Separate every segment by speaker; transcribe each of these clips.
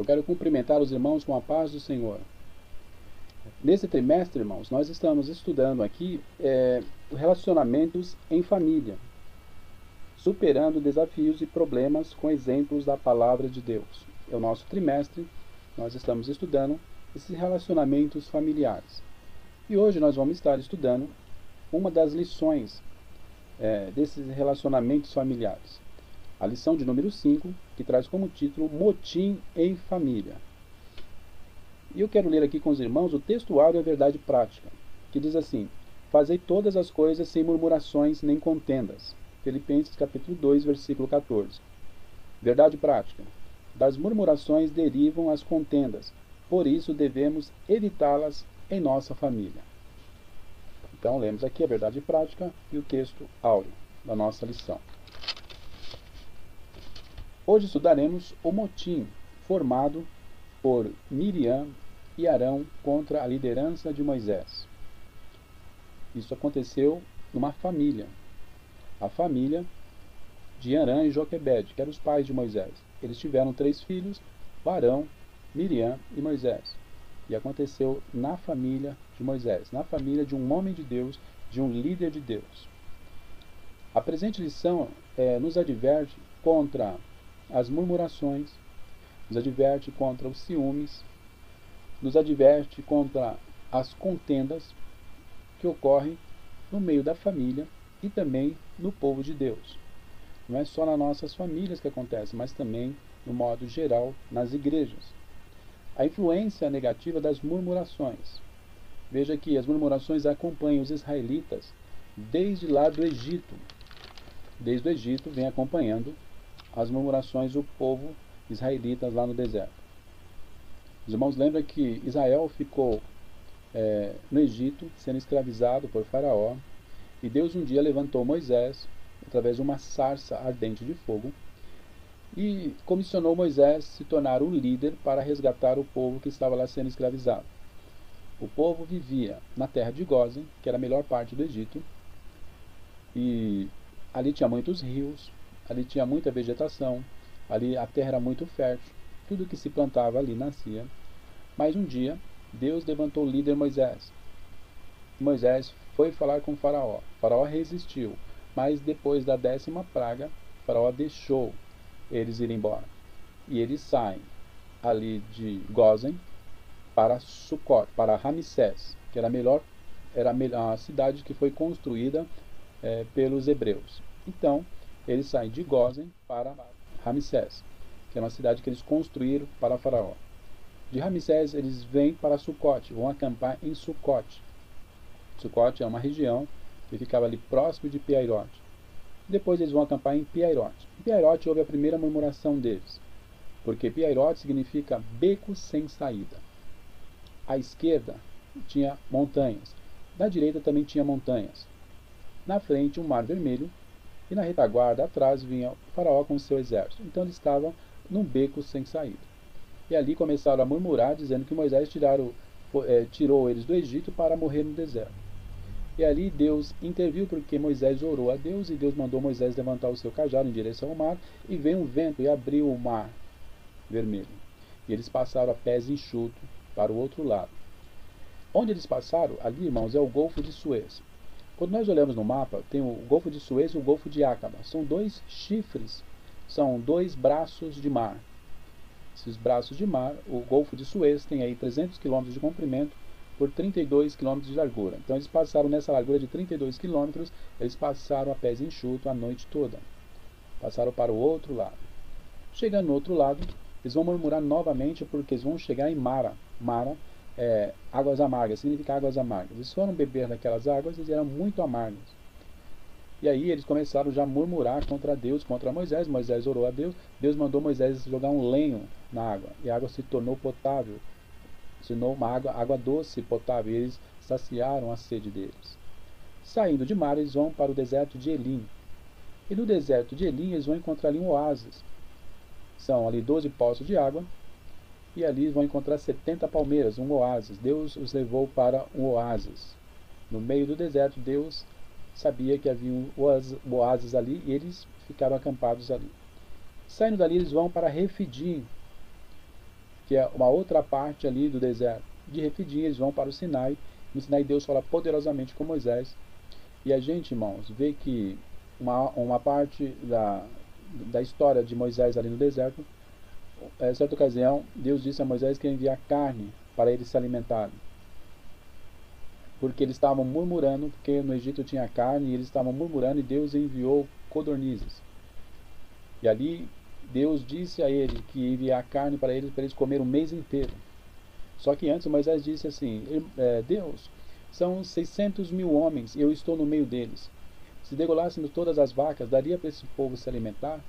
Speaker 1: quero cumprimentar os irmãos com a paz do Senhor. Nesse trimestre, irmãos, nós estamos estudando aqui relacionamentos em família, superando desafios e problemas com exemplos da palavra de Deus. É o nosso trimestre, nós estamos estudando esses relacionamentos familiares. E hoje nós vamos estar estudando uma das lições desses relacionamentos familiares. A lição de número 5, que traz como título Motim em Família. E eu quero ler aqui com os irmãos o textuário e a verdade prática, que diz assim: Fazei todas as coisas sem murmurações nem contendas. Filipenses capítulo 2, versículo 14. Verdade prática. Das murmurações derivam as contendas, por isso devemos evitá-las em nossa família. Então lemos aqui a verdade prática e o texto áureo da nossa lição. Hoje estudaremos o motim formado por Miriam e Arão contra a liderança de Moisés. Isso aconteceu numa família, a família de Arão e Joquebede, que eram os pais de Moisés. Eles tiveram 3 filhos, Arão, Miriam e Moisés. E aconteceu na família de Moisés, na família de um homem de Deus, de um líder de Deus. A presente lição nos adverte contra as murmurações, nos adverte contra os ciúmes, nos adverte contra as contendas que ocorrem no meio da família e também no povo de Deus. Não é só nas nossas famílias que acontece, mas também, no modo geral, nas igrejas. A influência negativa das murmurações. Veja que as murmurações acompanham os israelitas desde lá do Egito. Desde o Egito vem acompanhando as murmurações do povo israelita lá no deserto. Os irmãos lembram que Israel ficou no Egito, sendo escravizado por Faraó, e Deus um dia levantou Moisés, através de uma sarça ardente de fogo, e comissionou Moisés se tornar o líder para resgatar o povo que estava lá sendo escravizado. O povo vivia na terra de Gósen, que era a melhor parte do Egito, e ali tinha muitos rios, ali tinha muita vegetação, ali a terra era muito fértil, tudo que se plantava ali nascia. Mas um dia, Deus levantou o líder Moisés. Moisés foi falar com Faraó. Faraó resistiu, mas depois da 10ª praga, Faraó deixou eles irem embora. E eles saem ali de Gósen para Sucote, para Ramsés, que era a cidade que foi construída pelos hebreus. Então, eles saem de Gósen para Ramsés, que é uma cidade que eles construíram para Faraó. De Ramsés eles vêm para Sucote, vão acampar em Sucote. Sucote é uma região que ficava ali próximo de Piairote. Depois eles vão acampar em Piairote. Em Piairote houve a primeira murmuração deles, porque Piairote significa beco sem saída. À esquerda tinha montanhas, da direita também tinha montanhas. Na frente um mar vermelho, e na retaguarda atrás vinha o Faraó com seu exército. Então eles estavam num beco sem saída. E ali começaram a murmurar, dizendo que Moisés tirou eles do Egito para morrer no deserto. E ali Deus interviu, porque Moisés orou a Deus, e Deus mandou Moisés levantar o seu cajado em direção ao mar, e veio um vento e abriu o mar vermelho. E eles passaram a pés enxutos para o outro lado. Onde eles passaram, ali, irmãos, é o Golfo de Suez. Quando nós olhamos no mapa, tem o Golfo de Suez e o Golfo de Aqaba. São 2 chifres, são 2 braços de mar. Esses braços de mar, o Golfo de Suez tem aí 300 km de comprimento por 32 km de largura. Então eles passaram nessa largura de 32 km, eles passaram a pés enxutos a noite toda. Passaram para o outro lado. Chegando no outro lado, eles vão murmurar novamente, porque eles vão chegar em Mara. Mara águas amargas, significa águas amargas. Eles foram beber daquelas águas e eram muito amargas. E aí eles começaram já a murmurar contra Deus, contra Moisés. Moisés orou a Deus. Deus mandou Moisés jogar um lenho na água. E a água se tornou potável. Se tornou uma água doce potável. E eles saciaram a sede deles. Saindo de Mara, eles vão para o deserto de Elim. E no deserto de Elim, eles vão encontrar ali um oásis. São ali 12 poços de água. E ali vão encontrar 70 palmeiras, um oásis. Deus os levou para um oásis. No meio do deserto, Deus sabia que havia um oásis ali e eles ficaram acampados ali. Saindo dali, eles vão para Refidim. que é uma outra parte ali do deserto. De Refidim eles vão para o Sinai. No Sinai Deus fala poderosamente com Moisés. E a gente, irmãos, vê que uma parte da história de Moisés ali no deserto, em certa ocasião, Deus disse a Moisés que ia enviar carne para eles se alimentarem. Porque eles estavam murmurando, porque no Egito tinha carne, e eles estavam murmurando, e Deus enviou codornizes. E ali Deus disse a ele que ia enviar carne para eles comer um mês inteiro. Só que antes Moisés disse assim, Deus, são 600 mil homens e eu estou no meio deles. Se degolássemos todas as vacas, daria para esse povo se alimentar?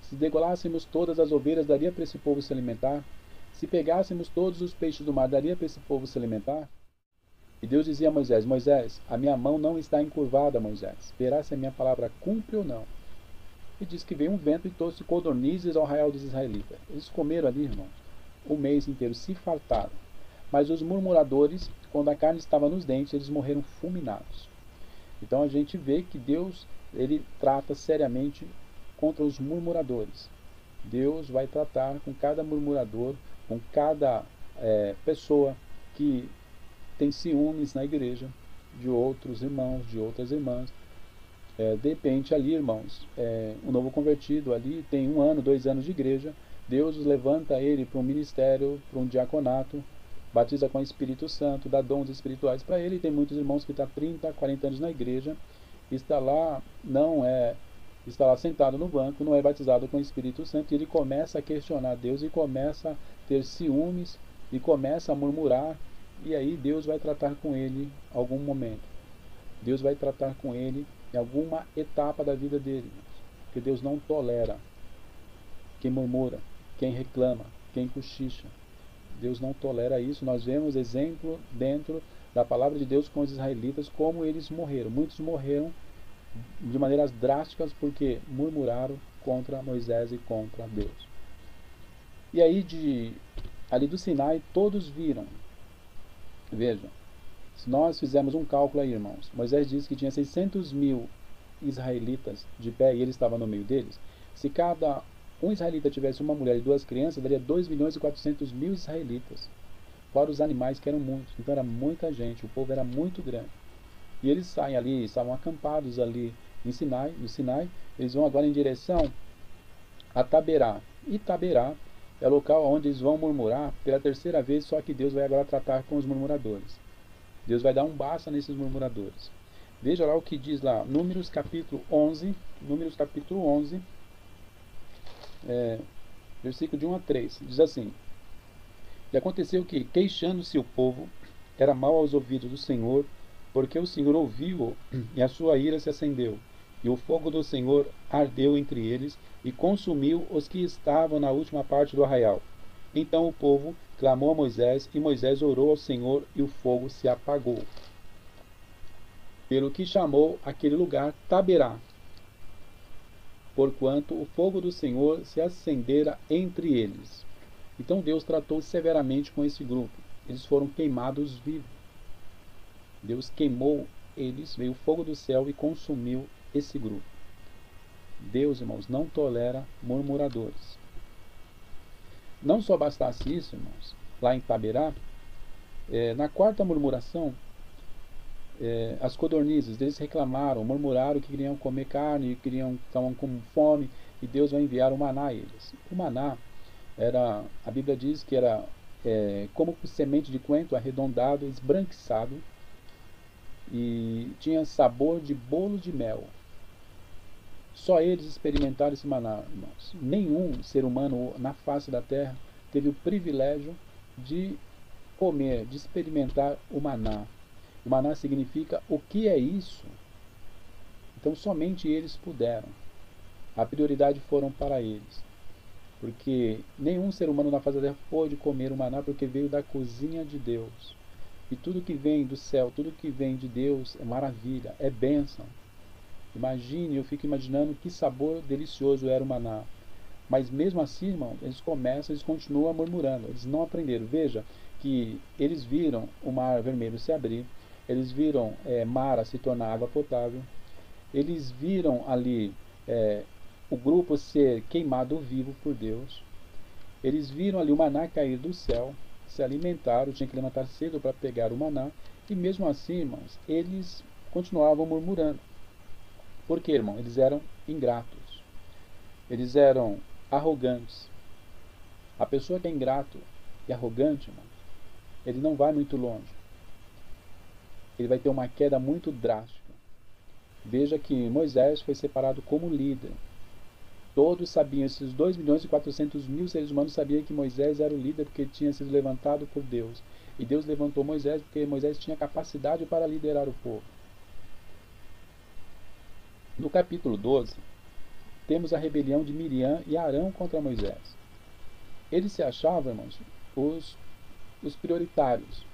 Speaker 1: Se degolássemos todas as ovelhas, daria para esse povo se alimentar? Se pegássemos todos os peixes do mar, daria para esse povo se alimentar? E Deus dizia a Moisés, Moisés, a minha mão não está encurvada, Moisés. Verá se a minha palavra cumpre ou não. E diz que veio um vento e trouxe codornizes ao arraial dos israelitas. Eles comeram ali, irmãos, o mês inteiro, se fartaram. Mas os murmuradores, quando a carne estava nos dentes, eles morreram fulminados. Então a gente vê que Deus, ele trata seriamente contra os murmuradores. Deus vai tratar com cada murmurador, com cada pessoa que tem ciúmes na igreja de outros irmãos, de outras irmãs. De repente ali, irmãos, um novo convertido ali tem 1 ano, 2 anos de igreja, Deus levanta ele para um ministério, para um diaconato, batiza com o Espírito Santo, dá dons espirituais para ele. Tem muitos irmãos que estão 30, 40 anos na igreja, está lá, está lá sentado no banco, não é batizado com o Espírito Santo, e ele começa a questionar Deus e começa a ter ciúmes e começa a murmurar, e aí Deus vai tratar com ele em algum momento. Deus vai tratar com ele em alguma etapa da vida dele, porque Deus não tolera quem murmura, quem reclama, quem cochicha. Deus não tolera isso. Nós vemos exemplo dentro da palavra de Deus com os israelitas, como eles morreram. Muitos morreram de maneiras drásticas porque murmuraram contra Moisés e contra Deus. E aí ali do Sinai todos viram. Vejam, se nós fizermos um cálculo aí, irmãos, Moisés disse que tinha 600 mil israelitas de pé e ele estava no meio deles. Se cada um israelita tivesse uma mulher e 2 crianças, daria 2.400.000 israelitas. Fora os animais, que eram muitos. Então era muita gente, o povo era muito grande. E eles saem ali, estavam acampados ali no Sinai, eles vão agora em direção a Taberá. E Taberá é o local onde eles vão murmurar pela 3ª vez, só que Deus vai agora tratar com os murmuradores. Deus vai dar um basta nesses murmuradores. Veja lá o que diz lá, Números capítulo 11, versículo de 1 a 3, diz assim: E aconteceu que, queixando-se o povo, era mal aos ouvidos do Senhor, porque o Senhor ouviu-o, e a sua ira se acendeu, e o fogo do Senhor ardeu entre eles, e consumiu os que estavam na última parte do arraial. Então o povo clamou a Moisés, e Moisés orou ao Senhor, e o fogo se apagou. Pelo que chamou aquele lugar Taberá, porquanto o fogo do Senhor se acendera entre eles. Então Deus tratou severamente com esse grupo. Eles foram queimados vivos. Deus queimou eles, veio o fogo do céu e consumiu esse grupo. Deus, irmãos, não tolera murmuradores. Não só bastasse isso, irmãos, lá em Taberá, na 4ª murmuração, as codornizes, eles reclamaram, murmuraram que queriam comer carne, estavam com fome, e Deus vai enviar o maná a eles. O maná a Bíblia diz que era como semente de coentro arredondado, esbranquiçado, e tinha sabor de bolo de mel. Só eles experimentaram esse maná, irmãos. Nenhum ser humano na face da terra teve o privilégio de comer, de experimentar o maná. O maná significa o que é isso? Então somente eles puderam. A prioridade foram para eles. Porque nenhum ser humano na face da terra pôde comer o maná, porque veio da cozinha de Deus. E tudo que vem do céu, tudo que vem de Deus é maravilha, é bênção. Imagine, eu fico imaginando que sabor delicioso era o maná. Mas mesmo assim, irmão, eles continuam murmurando. Eles não aprenderam. Veja que eles viram o mar vermelho se abrir. Eles viram Mara se tornar água potável. Eles viram ali o grupo ser queimado vivo por Deus. Eles viram ali o maná cair do céu, se alimentaram, tinham que levantar cedo para pegar o maná, e mesmo assim, irmãos, eles continuavam murmurando. Por quê, irmão? Eles eram ingratos. Eles eram arrogantes. A pessoa que é ingrato e arrogante, irmão, ele não vai muito longe. Ele vai ter uma queda muito drástica. Veja que Moisés foi separado como líder. Todos sabiam, esses 2.400.000 seres humanos sabiam que Moisés era o líder porque tinha sido levantado por Deus. E Deus levantou Moisés porque Moisés tinha capacidade para liderar o povo. No capítulo 12, temos a rebelião de Miriam e Arão contra Moisés. Eles se achavam, irmãos, os prioritários,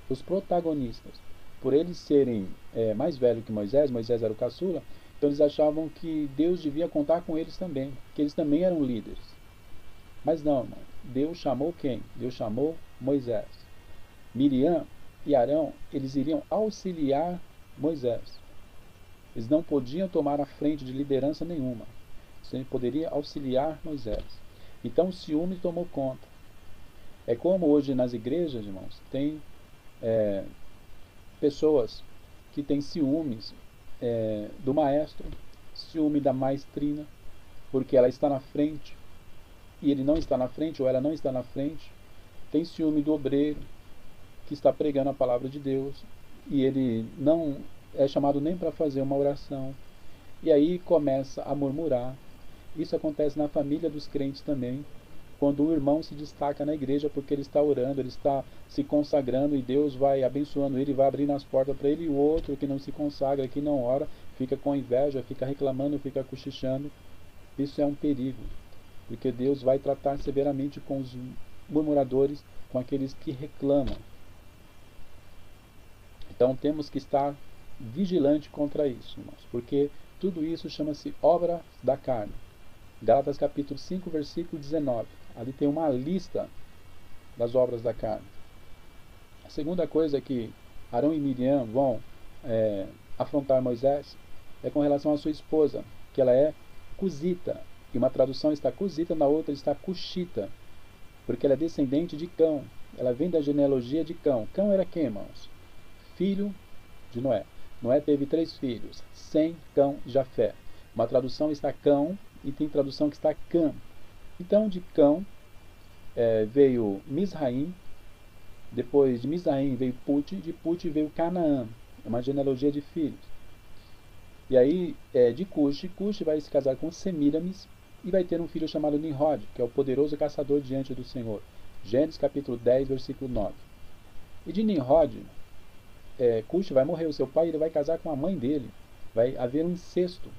Speaker 1: os protagonistas. Por eles serem mais velhos que Moisés, Moisés era o caçula, então eles achavam que Deus devia contar com eles também, que eles também eram líderes. Mas não, irmão. Deus chamou quem? Deus chamou Moisés. Miriam e Arão, eles iriam auxiliar Moisés. Eles não podiam tomar a frente de liderança nenhuma. Eles poderiam auxiliar Moisés. Então o ciúme tomou conta. É como hoje nas igrejas, irmãos, tem pessoas que têm ciúmes do maestro, ciúme da maestrina, porque ela está na frente e ele não está na frente, ou ela não está na frente. Tem ciúme do obreiro que está pregando a palavra de Deus e ele não é chamado nem para fazer uma oração, e aí começa a murmurar. Isso acontece na família dos crentes também, quando um irmão se destaca na igreja porque ele está orando, ele está se consagrando e Deus vai abençoando ele, vai abrindo as portas para ele, e o outro que não se consagra, que não ora, fica com inveja, fica reclamando, fica cochichando. Isso é um perigo, porque Deus vai tratar severamente com os murmuradores, com aqueles que reclamam. Então temos que estar vigilante contra isso, irmãos, porque tudo isso chama-se obra da carne. Gálatas capítulo 5, versículo 19. Ali tem uma lista das obras da carne. A segunda coisa que Arão e Miriam vão afrontar Moisés é com relação à sua esposa, que ela é cusita. E uma tradução está cusita, na outra está cuxita, porque ela é descendente de Cão. Ela vem da genealogia de Cão. Cão era quem, irmãos? Filho de Noé. Noé teve 3 filhos, Sem, Cão e Jafé. Uma tradução está Cão e tem tradução que está Cã. Então de Cão veio Misraim, depois de Misraim veio Put, de Put veio Canaã. É uma genealogia de filhos. E aí de Cuxi vai se casar com Semiramis e vai ter um filho chamado Nimrod, que é o poderoso caçador diante do Senhor. Gênesis capítulo 10, versículo 9. E de Nimrod, Cuxi vai morrer, o seu pai, ele vai casar com a mãe dele. Vai haver um incesto.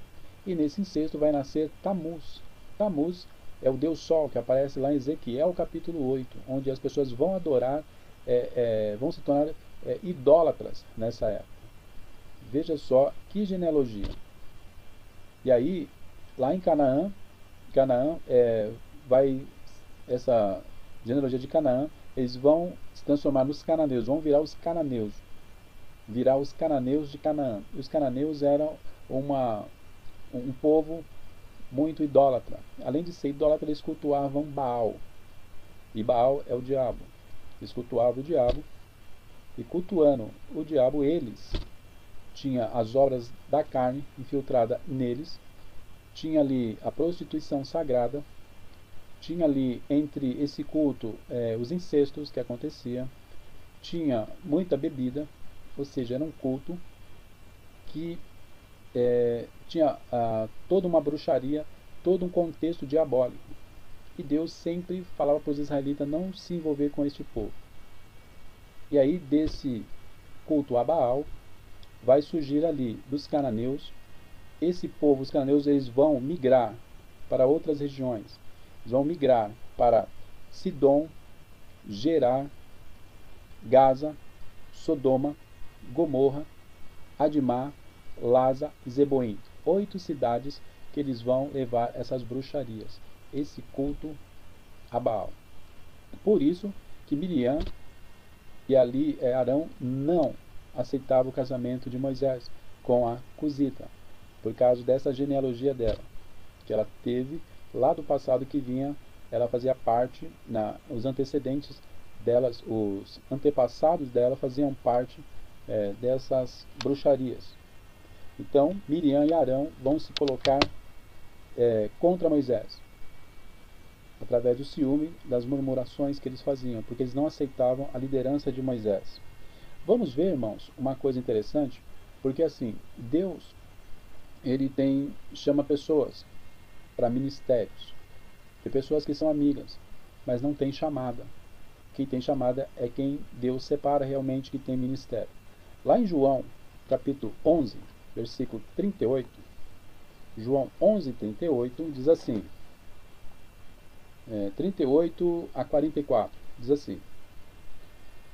Speaker 1: E nesse incesto vai nascer Tamuz. Tamuz é o Deus Sol, que aparece lá em Ezequiel capítulo 8, onde as pessoas vão adorar, vão se tornar idólatras nessa época. Veja só que genealogia. E aí, lá em Canaã, essa genealogia de Canaã, eles vão se transformar nos cananeus, vão virar os cananeus. Virar os cananeus de Canaã. E os cananeus eram um povo muito idólatra. Além de ser idólatra, eles cultuavam Baal. E Baal é o diabo. Eles cultuavam o diabo. E cultuando o diabo, eles tinham as obras da carne infiltrada neles. Tinha ali a prostituição sagrada. Tinha ali entre esse culto os incestos que aconteciam. Tinha muita bebida. Ou seja, era um culto que tinha toda uma bruxaria, todo um contexto diabólico. E Deus sempre falava para os israelitas não se envolver com este povo. E aí desse culto a Baal vai surgir ali dos cananeus. Esse povo, os cananeus, eles vão migrar para outras regiões. Eles vão migrar para Sidom, Gerar, Gaza, Sodoma, Gomorra, Admá, Lasa e Zeboim. 8 cidades que eles vão levar essas bruxarias, esse culto a Baal. Por isso que Miriam e ali Arão não aceitavam o casamento de Moisés com a cusita, por causa dessa genealogia dela, que ela teve lá do passado, que vinha ela fazia parte, os antecedentes delas, os antepassados dela faziam parte dessas bruxarias. Então, Miriam e Arão vão se colocar contra Moisés, através do ciúme, das murmurações que eles faziam, porque eles não aceitavam a liderança de Moisés. Vamos ver, irmãos, uma coisa interessante, porque assim, Deus, ele chama pessoas para ministérios. Tem pessoas que são amigas, mas não tem chamada. Quem tem chamada é quem Deus separa realmente que tem ministério. Lá em João, capítulo 11, versículo 38, João 11, 38, diz assim, 38 a 44, diz assim,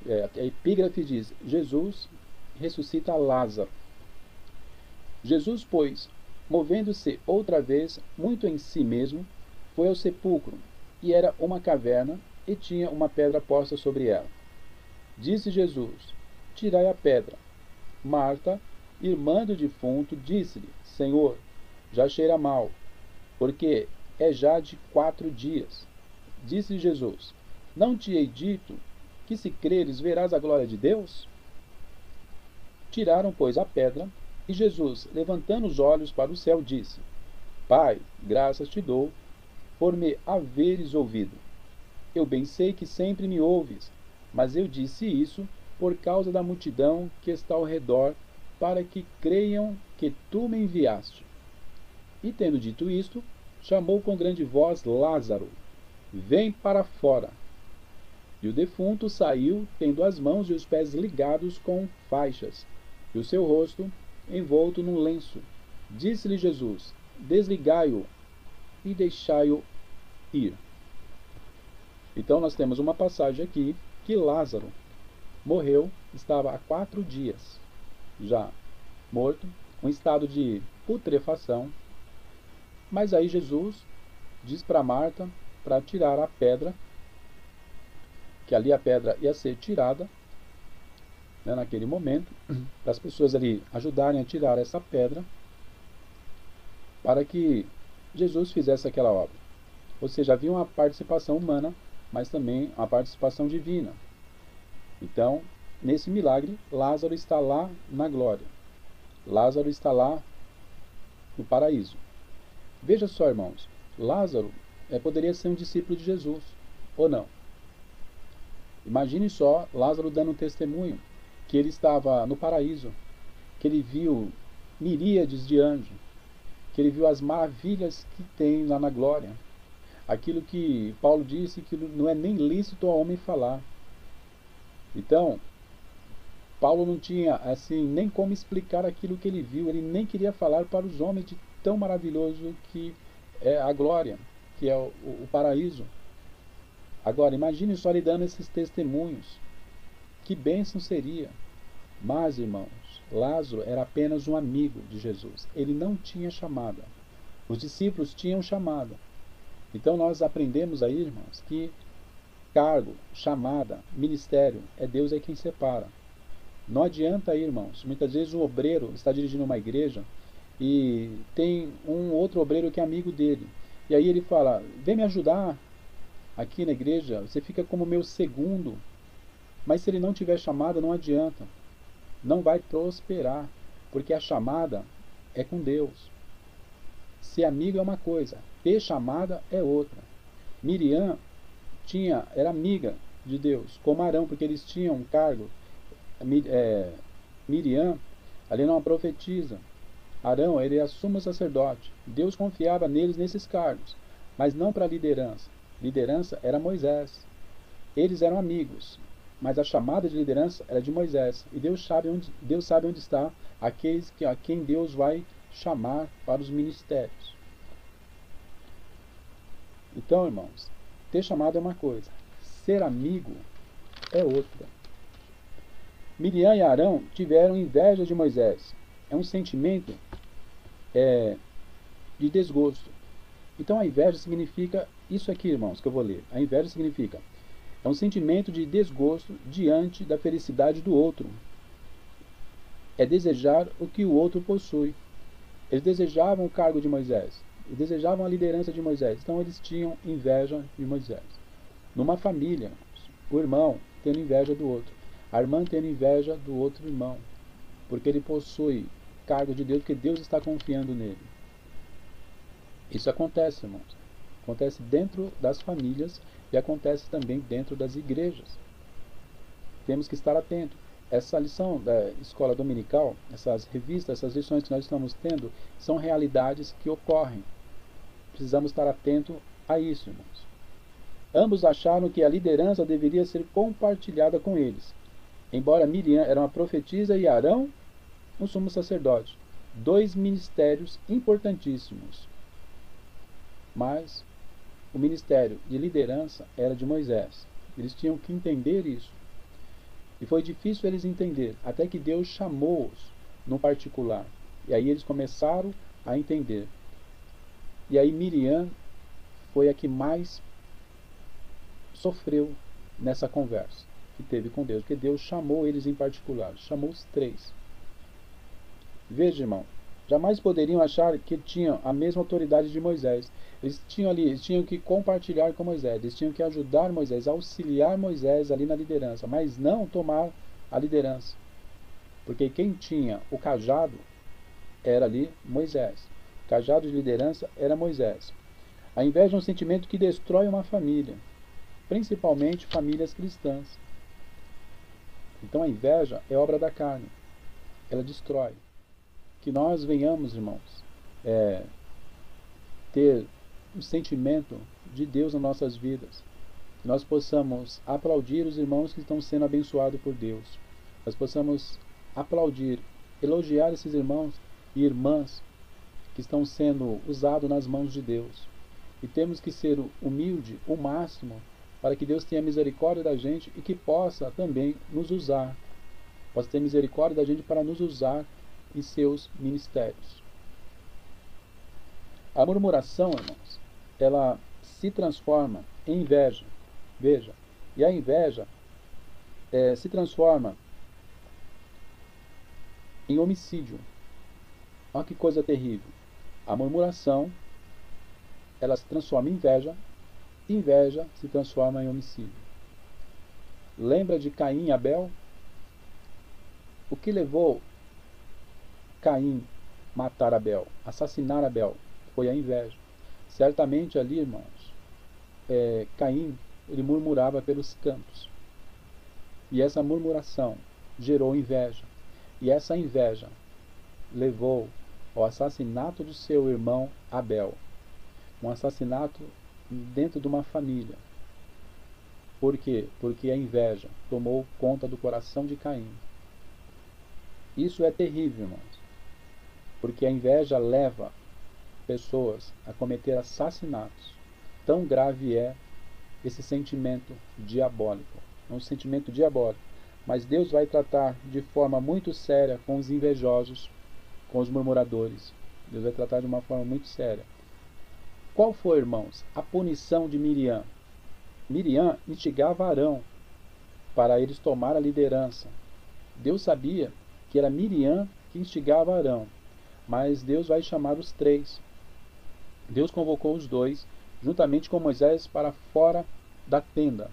Speaker 1: a epígrafe diz, Jesus ressuscita Lázaro. Jesus, pois, movendo-se outra vez, muito em si mesmo, foi ao sepulcro, e era uma caverna, e tinha uma pedra posta sobre ela. Disse Jesus, tirai a pedra. Marta, irmã do defunto, disse-lhe, Senhor, já cheira mal, porque é já de 4 dias. Disse Jesus, não te hei dito que se creres verás a glória de Deus? Tiraram, pois, a pedra, e Jesus, levantando os olhos para o céu, disse, Pai, graças te dou, por me haveres ouvido. Eu bem sei que sempre me ouves, mas eu disse isso por causa da multidão que está ao redor, para que creiam que tu me enviaste. E tendo dito isto, chamou com grande voz Lázaro, vem para fora. E o defunto saiu, tendo as mãos e os pés ligados com faixas, e o seu rosto envolto num lenço. Disse-lhe Jesus, desligai-o e deixai-o ir. Então nós temos uma passagem aqui que Lázaro morreu, estava há 4 dias já morto, um estado de putrefação. Mas aí Jesus diz para Marta para tirar a pedra, que ali a pedra ia ser tirada, naquele momento, para as pessoas ali ajudarem a tirar essa pedra, para que Jesus fizesse aquela obra. Ou seja, havia uma participação humana, mas também uma participação divina. Então, nesse milagre, Lázaro está lá na glória. Lázaro está lá no paraíso. Veja só, irmãos, Lázaro poderia ser um discípulo de Jesus, ou não? Imagine só Lázaro dando um testemunho que ele estava no paraíso, que ele viu miríades de anjos, que ele viu as maravilhas que tem lá na glória. Aquilo que Paulo disse que não é nem lícito ao homem falar. Então, Paulo não tinha assim nem como explicar aquilo que ele viu, ele nem queria falar para os homens de tão maravilhoso que é a glória, que é o paraíso. Agora, imagine só ele dando esses testemunhos. Que bênção seria. Mas, irmãos, Lázaro era apenas um amigo de Jesus. Ele não tinha chamada. Os discípulos tinham chamada. Então nós aprendemos aí, irmãos, que cargo, chamada, ministério, Deus quem separa. Não adianta aí, irmãos. Muitas vezes o obreiro está dirigindo uma igreja e tem um outro obreiro que é amigo dele. E aí ele fala, vem me ajudar aqui na igreja, você fica como meu segundo. Mas se ele não tiver chamada, não adianta. Não vai prosperar, porque a chamada é com Deus. Ser amigo é uma coisa, ter chamada é outra. Miriam era amiga de Deus, como Arão, porque eles tinham um cargo. Miriam, ali não é uma profetisa. Arão, ele é sumo sacerdote. Deus confiava neles nesses cargos, mas não para liderança. Liderança era Moisés. Eles eram amigos, mas a chamada de liderança era de Moisés. E Deus sabe onde está aqueles a quem Deus vai chamar para os ministérios. Então, irmãos, ter chamado é uma coisa, ser amigo é outra. Miriam e Arão tiveram inveja de Moisés. É um sentimento de desgosto. Então a inveja significa isso aqui, irmãos, que eu vou ler. A inveja significa um sentimento de desgosto diante da felicidade do outro. É desejar o que o outro possui. Eles desejavam o cargo de Moisés, e desejavam a liderança de Moisés. Então eles tinham inveja de Moisés. Numa família, o irmão tendo inveja do outro, a irmã tendo inveja do outro irmão, porque ele possui cargo de Deus, porque Deus está confiando nele. Isso acontece, irmãos. Acontece dentro das famílias e acontece também dentro das igrejas. Temos que estar atentos. Essa lição da escola dominical, essas revistas, essas lições que nós estamos tendo, são realidades que ocorrem. Precisamos estar atentos a isso, irmãos. Ambos acharam que a liderança deveria ser compartilhada com eles. Embora Miriam era uma profetisa e Arão um sumo sacerdote. Dois ministérios importantíssimos. Mas o ministério de liderança era de Moisés. Eles tinham que entender isso. E foi difícil eles entender, até que Deus chamou-os no particular. E aí eles começaram a entender. E aí Miriam foi a que mais sofreu nessa conversa que teve com Deus, porque Deus chamou eles em particular, chamou os três. Veja, irmão, jamais poderiam achar que tinham a mesma autoridade de Moisés. Eles tinham que compartilhar com Moisés, eles tinham que ajudar Moisés, auxiliar Moisés ali na liderança, mas não tomar a liderança. Porque quem tinha o cajado era ali Moisés. O cajado de liderança era Moisés. A inveja é um sentimento que destrói uma família, principalmente famílias cristãs. Então a inveja é obra da carne, ela destrói. Que nós venhamos, irmãos, ter um sentimento de Deus nas nossas vidas. Que nós possamos aplaudir os irmãos que estão sendo abençoados por Deus. Nós possamos aplaudir, elogiar esses irmãos e irmãs que estão sendo usados nas mãos de Deus. E temos que ser humilde o máximo para que Deus tenha misericórdia da gente e que possa também nos usar. Possa ter misericórdia da gente para nos usar em seus ministérios. A murmuração, irmãos, ela se transforma em inveja. Veja, e a inveja se transforma em homicídio. Olha que coisa terrível. A murmuração, ela se transforma em inveja, inveja se transforma em homicídio. Lembra de Caim e Abel? O que levou Caim matar Abel, assassinar Abel? Foi a inveja. Certamente ali, irmãos, Caim, ele murmurava pelos cantos. E essa murmuração gerou inveja. E essa inveja levou ao assassinato do seu irmão Abel. Um assassinato dentro de uma família. Por quê? Porque a inveja tomou conta do coração de Caim. Isso é terrível, irmãos. Porque a inveja leva pessoas a cometer assassinatos. Tão grave é esse sentimento diabólico. É um sentimento diabólico. Mas Deus vai tratar de forma muito séria com os invejosos, com os murmuradores. Deus vai tratar de uma forma muito séria. Qual foi, irmãos, a punição de Miriam? Miriam instigava Arão para eles tomar a liderança. Deus sabia que era Miriam que instigava Arão, mas Deus vai chamar os três. Deus convocou os dois, juntamente com Moisés, para fora da tenda.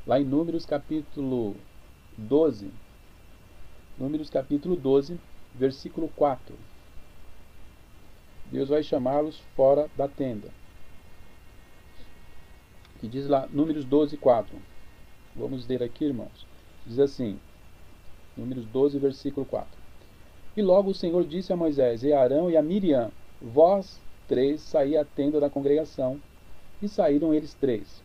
Speaker 1: Lá em Números capítulo 12, versículo 4. Deus vai chamá-los fora da tenda. Que diz lá, Números 12, 4. Vamos ler aqui, irmãos. Diz assim, Números 12, versículo 4. E logo o Senhor disse a Moisés, e a Arão e a Miriam, vós três saí à tenda da congregação, e saíram eles três.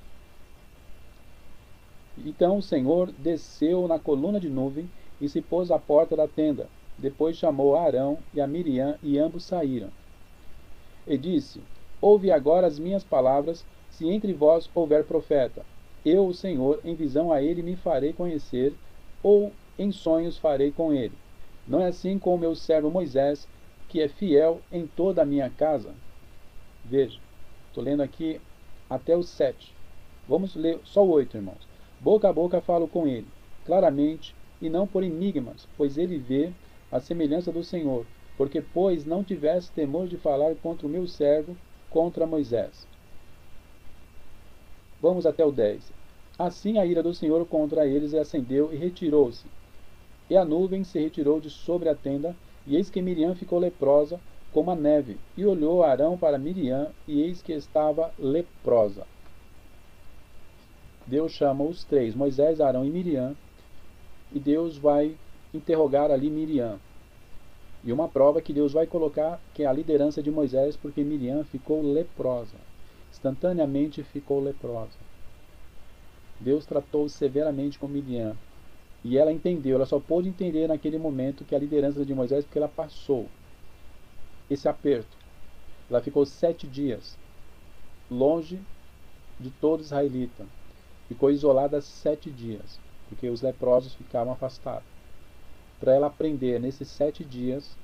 Speaker 1: Então o Senhor desceu na coluna de nuvem e se pôs à porta da tenda. Depois chamou a Arão e a Miriam, e ambos saíram. E disse, ouve agora as minhas palavras, se entre vós houver profeta. Eu, o Senhor, em visão a ele me farei conhecer, ou em sonhos farei com ele. Não é assim com o meu servo Moisés, que é fiel em toda a minha casa? Veja, estou lendo aqui até o 7. Vamos ler só o 8, irmãos. Boca a boca falo com ele, claramente, e não por enigmas, pois ele vê a semelhança do Senhor. porque, pois, não tivesse temor de falar contra o meu servo, contra Moisés. Vamos até o 10. Assim a ira do Senhor contra eles acendeu e retirou-se. E a nuvem se retirou de sobre a tenda, e eis que Miriam ficou leprosa, como a neve. E olhou Arão para Miriam, e eis que estava leprosa. Deus chama os três, Moisés, Arão e Miriam, e Deus vai interrogar ali Miriam. E uma prova que Deus vai colocar que é a liderança de Moisés, porque Miriam ficou leprosa. Instantaneamente ficou leprosa. Deus tratou severamente com Miriam. E ela entendeu, ela só pôde entender naquele momento que a liderança de Moisés, porque ela passou esse aperto. Ela ficou 7 dias longe de todo israelita. Ficou isolada 7 dias, porque os leprosos ficavam afastados. Para ela aprender nesses 7 dias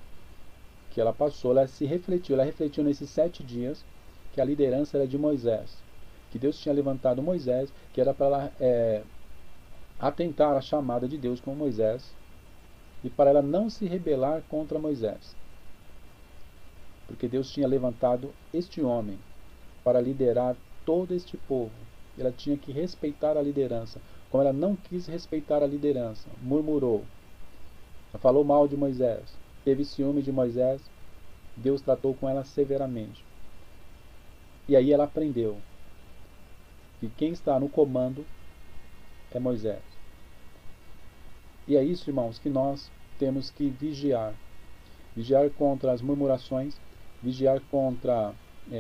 Speaker 1: que ela passou, ela refletiu nesses 7 dias que a liderança era de Moisés, que Deus tinha levantado Moisés, que era para ela atentar à chamada de Deus com Moisés, e para ela não se rebelar contra Moisés, porque Deus tinha levantado este homem para liderar todo este povo. Ela tinha que respeitar a liderança. Como ela não quis respeitar a liderança, murmurou, falou mal de Moisés, teve ciúme de Moisés, Deus tratou com ela severamente. E aí ela aprendeu que quem está no comando é Moisés. E é isso, irmãos, que nós temos que vigiar. Vigiar contra as murmurações, vigiar contra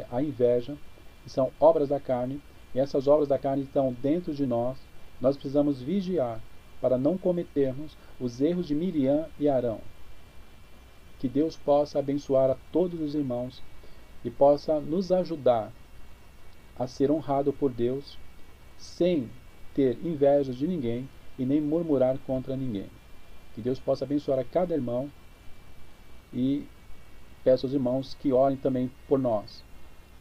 Speaker 1: a inveja, que são obras da carne, e essas obras da carne estão dentro de nós. Nós precisamos vigiar para não cometermos os erros de Miriam e Arão. Que Deus possa abençoar a todos os irmãos e possa nos ajudar a ser honrado por Deus sem ter inveja de ninguém e nem murmurar contra ninguém. Que Deus possa abençoar a cada irmão e peço aos irmãos que orem também por nós,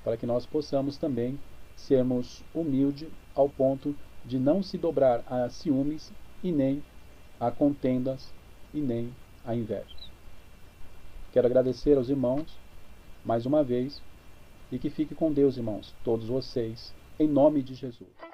Speaker 1: para que nós possamos também sermos humildes ao ponto de não se dobrar a ciúmes e nem a contendas e nem a invejas. Quero agradecer aos irmãos mais uma vez e que fique com Deus, irmãos, todos vocês, em nome de Jesus.